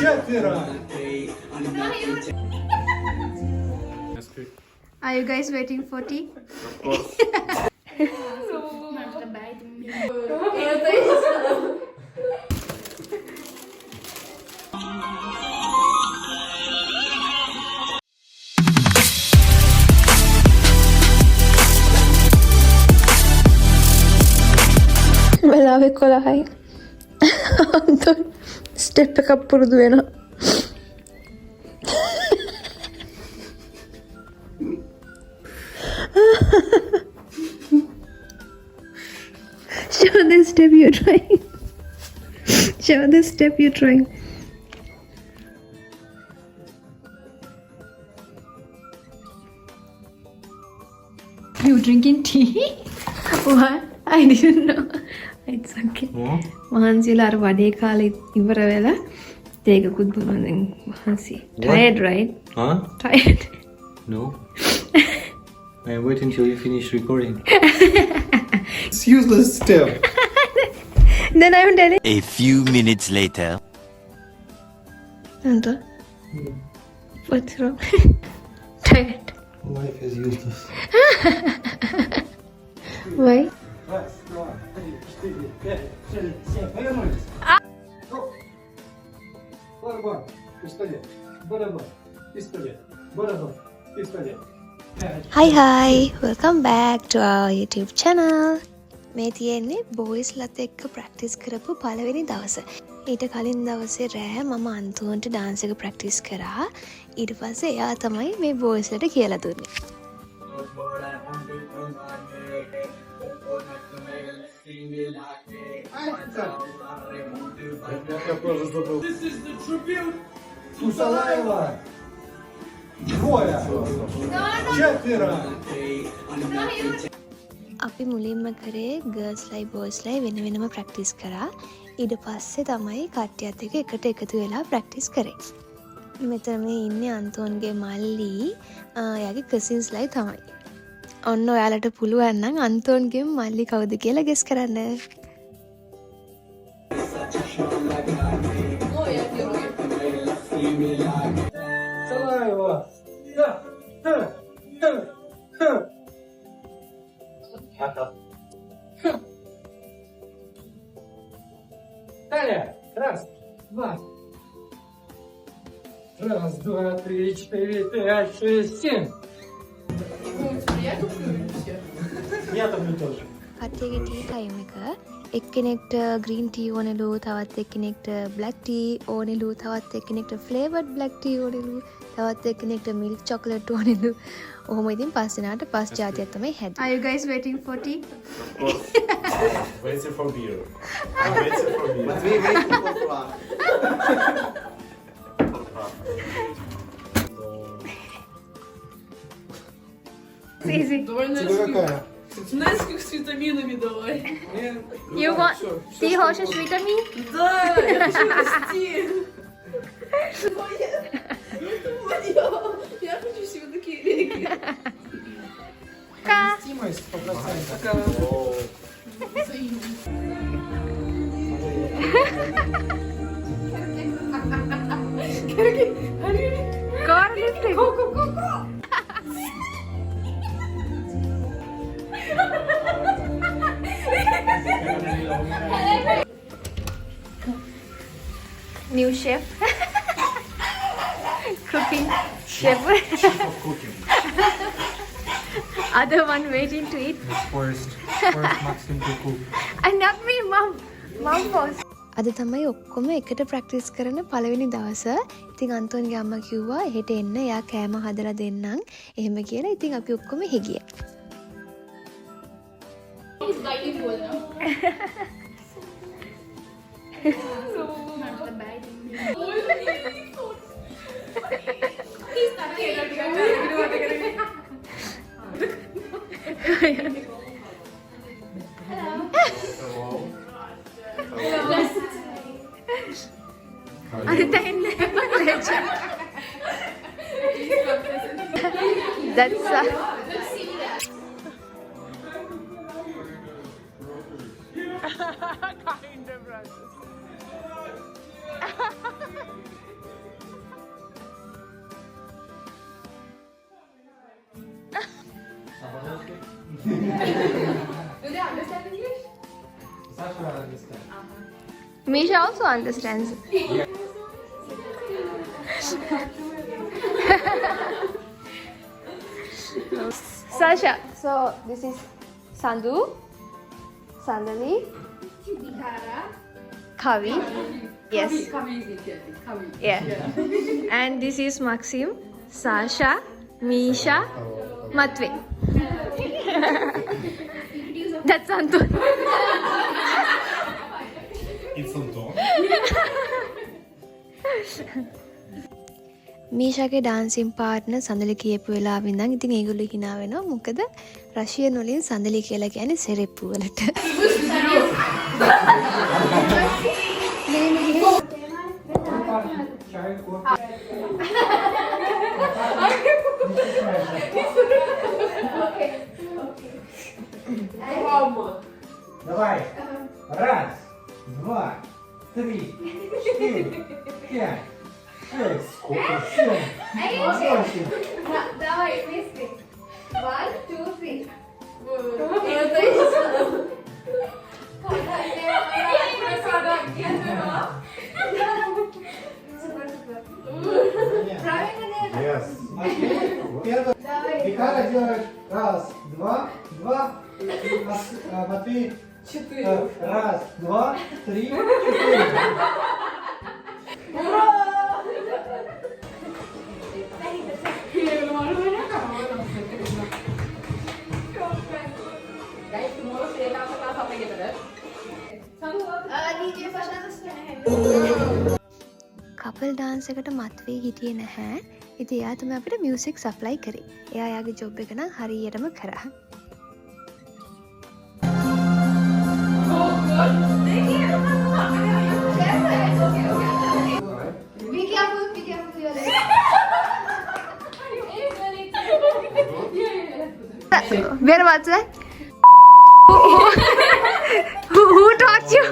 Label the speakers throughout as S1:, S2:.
S1: Четверо.
S2: Are you guys waiting for tea?
S1: Of course.
S2: වෙලාවෙ 11යි. අන්තන් step එකක් පුරුදු වෙනවා. Show the step you're trying. Show the step you're trying. You drinking tea? What? I didn't know. It's okay. මහන්සියලා අර වඩේ කාලේ ඉවර වෙලා තේකකුත් බොනවා දැන් මහන්සි. Tired, right?
S1: Huh?
S2: Tired.
S1: No. I'm waiting till you finish recording. It's useless step.
S2: Then I'm telling.
S3: A few minutes later.
S2: Anta. What's wrong? Tired.
S1: Life is useless.
S2: Why?
S1: Раз, два, три, четыре, пять, шесть, семь. Повернулись. Стоп. Барабан, пистолет. Барабан, пистолет. Барабан, пистолет.
S2: Hi, welcome back to our YouTube channel. මේ තියෙන්නේ බොයිස්ලත් එක්ක practice කරපු පළවෙනි දවස. ඊට කලින් දවසේ රෑ මම අන්තෝන්ට ඩාන්ස් එක ප්‍රැක්ටිස් කරා. ඊට පස්සේ එයා තමයි මේ බොයිස්ලට කියලා දුන්නේ.
S1: This is the tribute to Салаева. Двое. Четверо.
S2: අපි මුලින්ම කරේ ගර්ල්ස්ලයි බොයිස්ලයි වෙන වෙනම ප්‍රැක්ටිස් කරා. ඊට පස්සේ තමයි කට්ටියත් එක්ක එකට එකතු වෙලා ප්‍රැක්ටිස් කරේ. මෙතන මේ ඉන්නේ අන්තෝන්ගේ මල්ලි, එයාගේ කසින්ස්ලයි තමයි. ඔන්න ඔයාලට පුළුවන් නම් අන්තෝන්ගේ මල්ලි කවුද කියලා ගෙස් කරන්න.
S1: Салаева. Далее. Раз, два. Раз, два, три, четыре, пять, шесть, семь. Я топлю тоже.
S2: කට්ටියගේ ටී ටයිම් එක එක්කෙනෙක්ට ග්‍රීන් ටී ඕනෙලු, තවත් එක්කෙනෙක්ට බ්ලැක් ටී ඕනෙලු, තවත් එක්කෙනෙක්ට ෆ්ලේවර්ඩ් බ්ලැක් ටී ඕනෙලු, තවත් එක්කෙනෙක්ට මිල්ක් චොකලට් ඕනෙලු. ඔහොම ඉතින් පස් දෙනාට පස් ජාතියක් තමයි හැදෙන්නේ. Are you guys waiting for tea?
S4: Of course. Waiting for beer. I'm waiting for beer.
S1: But we wait for Prague.
S2: It's easy.
S5: Давай
S1: Тебе какая?
S5: Несколько с витаминами давай.
S2: You want tea horses vitamin?
S5: Да, я хочу расти. Я хочу себе такие реки.
S1: Вместимость 100%.
S2: New chef. Cooking chef. Other one waiting to eat.
S1: Forest Maxim to cook.
S2: And not me, mom. Mom was. අද තමයි ඔක්කොම එකට practice කරන පළවෙනි දවස. ඉතින් අන්තෝන්ගේ අම්මා කිව්වා එහෙට එන්න එයා කෑම හදලා දෙන්නම්. එහෙම කියලා ඉතින් අපි ඔක්කොම එහෙ ගියා. That's kind of racist.
S5: Do they understand English?
S1: Sasha understand.
S2: Misha also understands. Sasha, so this is Sandhu, Sandali, Kavi. Yes.
S5: Kavi is it, yeah. Kavi.
S2: Yeah. And this is Maxim, Sasha, Misha, Matve. That's Anton.
S4: It's Anton.
S2: මීෂාගේ dancing partner Sandali කියපු වෙලාවෙ ඉඳන් ඉතින් ඒගොල්ලෝ hina වෙනවා. මොකද Russian වලින් සඳලි කියලා කියන්නේ සෙරෙප්පු වලට.
S1: Давай. Раз, два, три, четыре, пять, шесть, семь, восемь.
S6: Давай, вместе. 1, 2, 3. Правильно
S1: Yes. Первый. Викара делает раз, два, два. Матвей. Раз, два, три, четыре.
S6: DJ Fasha's
S2: couple dance එකට මත්වේ හිටියේ නැහැ. ඉතින් එයා තමයි අපිට මියුසික් සප්ලයි කරේ. එයා යාගේ ජොබ් එක නම් හරියටම කරා.
S6: Be careful with your leg.
S2: Where was I? Who taught you?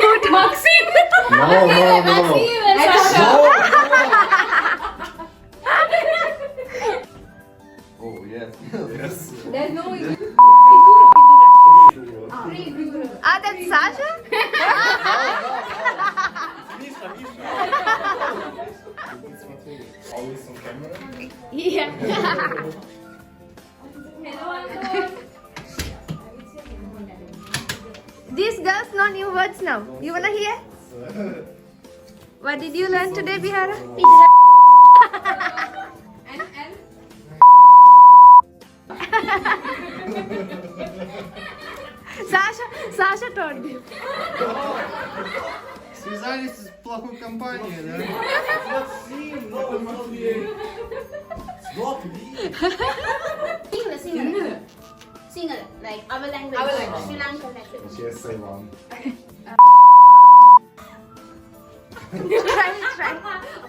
S2: Who taught you?
S1: No. Oh yes. Yes.
S5: There's no
S2: Ah, that's Sasha?
S4: Always on camera.
S2: Yeah. These girls know new words now. You wanna hear? What did you learn today, Bihara? Sasha told you.
S1: Связались с плохой компанией, да?
S6: Single, like our language.
S5: Our language.
S6: Sri Lankan language.
S4: Yes, Ceylon.
S2: Try.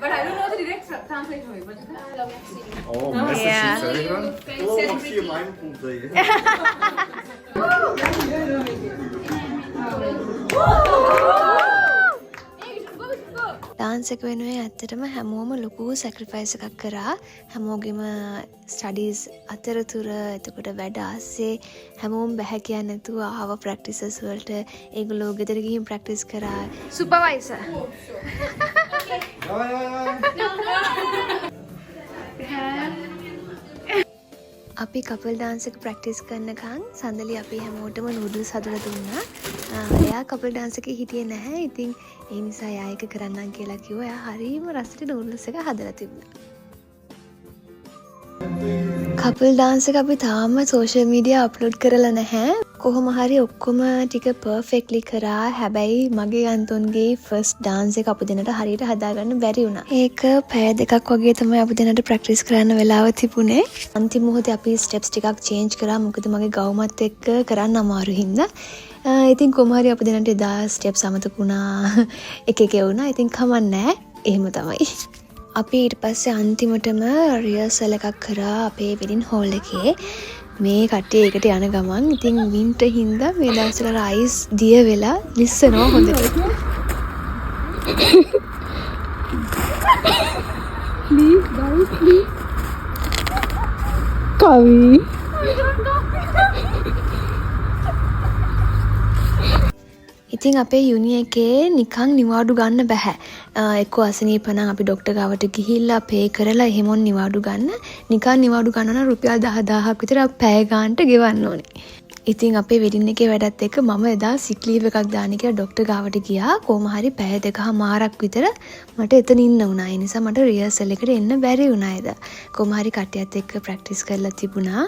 S5: But I don't know the direct translation of it. But
S4: Oh, message
S2: yeah.
S4: in Telegram.
S2: Dance එක වෙනුවෙන් ඇත්තටම හැමෝම ලොකු sacrifice එකක් කරා. හැමෝගෙම studies අතරතුර එතකොට වැඩ ආස්සේ හැමෝම බැහැ කියන්නේ නැතුව ආව ප්‍රැක්ටිසස් වලට ඒගොල්ලෝ ගෙදර ගිහින් ප්‍රැක්ටිස් කරා. සුපර්වයිසර්.
S1: Давай.
S2: අපි කපල් ඩාන්ස් එක ප්‍රැක්ටිස් කරනකන් සඳලි අපි හැමෝටම නූඩල්ස් හදලා දුන්නා. එයා කපල් ඩාන්ස් එකේ හිටියේ නැහැ. ඉතින් ඒ නිසා එයා ඒක කරන්නම් කියලා කිව්වා. එයා හරියම රසට නූඩල්ස් එක හදලා තිබුණා. කපල් ඩාන්ස් එක අපි තාම සෝෂල් මීඩියා අප්ලෝඩ් කරලා නැහැ. කොහොම හරි ඔක්කොම ටික පර්ෆෙක්ට්ලි කරා. හැබැයි මගේ අන්තොන්ගේ ෆස්ට් ඩාන්ස් එක අපු දෙන්නට හරියට හදාගන්න බැරි වුණා. ඒක පැය දෙකක් වගේ තමයි අපු දෙන්නට ප්‍රැක්ටිස් කරන්න වෙලාව තිබුණේ. අන්තිම මොහොතේ අපි ස්ටෙප්ස් ටිකක් චේන්ජ් කරා. මොකද මගේ ගවුමත් එක්ක කරන්න අමාරු හින්දා. ඉතින් කොහොම හරි අපු දෙන්නට එදා ස්ටෙප්ස් අමතක වුණා. එක වුණා. ඉතින් කමන්නේ. එහෙම තමයි. අපි ඊට පස්සේ අන්තිමටම රියර්සල් එකක් කරා අපේ වෙඩින් හෝල් එකේ. මේ කට්ටිය එකට යන ගමන් ඉතින් වින්ටර් හින්දා මේ දවස්වල රයිස් දිය වෙලා ලිස්සනවා හොඳට. Please guys, please. Kavi. ඉතින් අපේ යුනි එකේ නිකන් නිවාඩු ගන්න බෑ. එක්ක අසනීප නම් අපි ડોක්ටර් ගාවට ගිහිල්ලා පේ කරලා එහෙමොන් නිවාඩු ගන්න. නිකන් නිවාඩු ගන්න නම් රුපියල් 10000ක් විතර පැය ගන්නට ගෙවන්න ඕනේ. ඉතින් අපේ වෙඩින් එකේ වැඩත් එක්ක මම එදා සික් ලීව් එකක් දාන්න කියලා ડોක්ටර් ගාවට ගියා. කොහොම හරි පැය 2මාරක් විතර මට එතන ඉන්න වුණා. ඒ නිසා මට රිහර්සල් එකට එන්න බැරි වුණා එදා. කොහොම හරි කට්ටියත් එක්ක ප්‍රැක්ටිස් කරලා තිබුණා.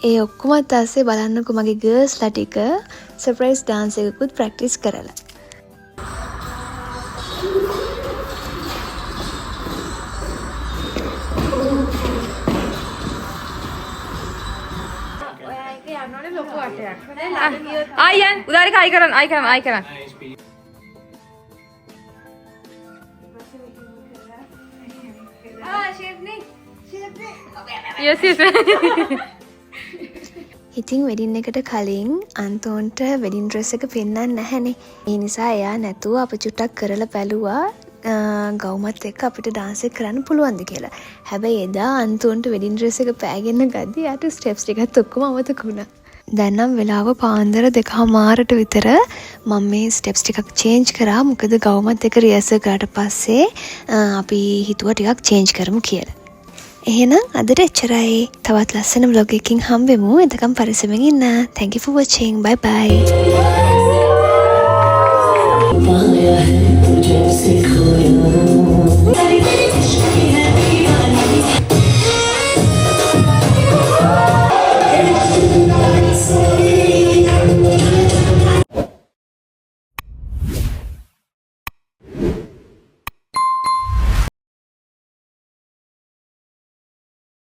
S2: ඒ ඔක්කොමත් ඇස්සේ බලන්නකෝ මගේ ගර්ල්ස්ලා ටික සර්ප්‍රයිස් ඩාන්ස් එකකුත් ප්‍රැක්ටිස් කරලා.
S7: ආයන් උදාරික ආයි කරන්න. yes.
S2: ඉතින් වෙඩින් එකට කලින් අන්තෝන්ට වෙඩින් ඩ්‍රෙස් එක පෙන්වන්න නැහැනේ. ඒ නිසා එයා නැතුව අප චුට්ටක් කරලා බැලුවා ගවුමත් එක්ක අපිට ඩාන්ස් එක කරන්න පුළුවන්ද කියලා. හැබැයි එදා අන්තෝන්ට වෙඩින් ඩ්‍රෙස් එක පෑගෙන ගද්දි යාට ස්ටෙප්ස් ටිකත් ඔක්කොම අමතක වුණා. දැන් නම් වෙලාව පාන්දර 2:00 විතර මම මේ ස්ටෙප්ස් ටිකක් චේන්ජ් කරා. මොකද ගවුමත් එක්ක රිහර්සල් කරාට පස්සේ අපි හිතුවා ටිකක් චේන්ජ් කරමු කියලා. එහෙනම් අදට එච්චරයි. තවත් ලස්සන vlog එකකින් හම්බෙමු. එතකම් පරිස්සමෙන් ඉන්න. Thank you for watching. Bye bye.